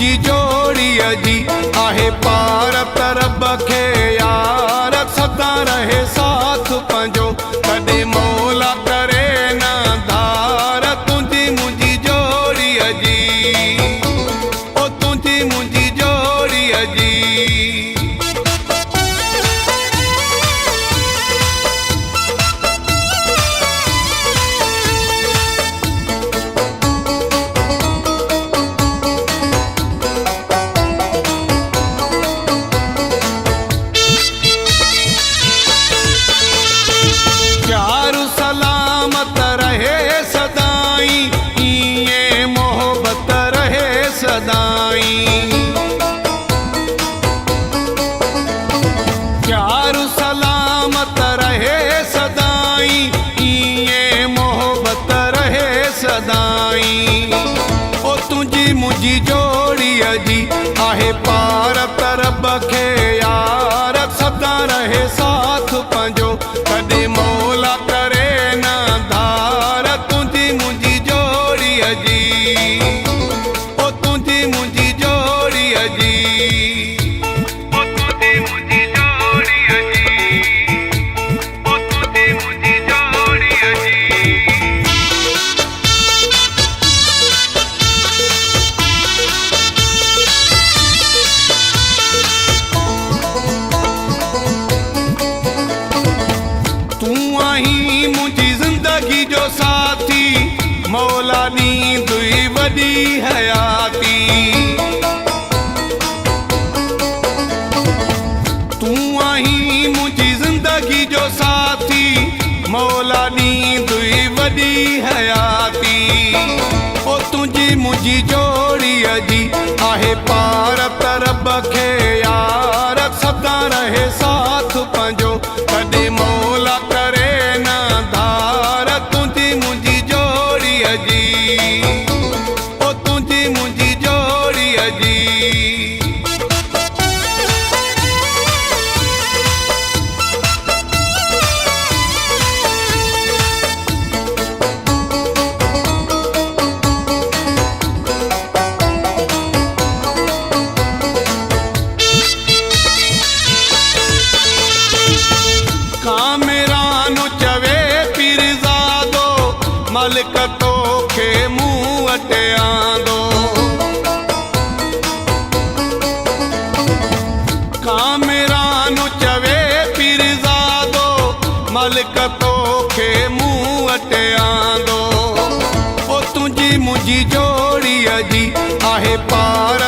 मुंहिंजी जोड़ीअ जी आहे पार तरब खे यार सदा रहे साथ पंहिंजो कॾहिं मौला करे न धार तुंहिंजी मुंहिंजी जोड़ीअ जी ओ तुंहिंजी मुंहिंजी जोड़ीअ जी प्यार सलामत रहे सदाई इए मोहब्बत रहे सदाई ओ तुंहिंजी मुंहिंजी जोड़ीअ जी आहे पार तरब खे यार सदा रहे साथ पंहिंजो कॾहिं मौला करे न धार तुंहिंजी मुंहिंजी जोड़ीअ जी ओ तुंहिंजी मुंहिंजी जोड़ीअ जी जो साथी मौला दी दुई वडी हयाती तू आही मुझी जिंदगी जो साथी मौला दी दुई वडी हयाती ओ तुंहिंजी मुंहिंजी जोड़ीअ जी आहे पार तरब खे यार सदा रहे साथ पंहिंजो कॾहिं मौला करे न धार तुंहिंजी मुंहिंजी जोड़ीअ जी ओ तुंहिंजी मुंहिंजी जोड़ीअ जी मलिक तोखे मूं वटि आंदो कामिरान चवे पीरज़ादो मलिक तोखे मूं वटि आंदो ओ तुंहिंजी मुंहिंजी जोड़ीअ जी आहे पार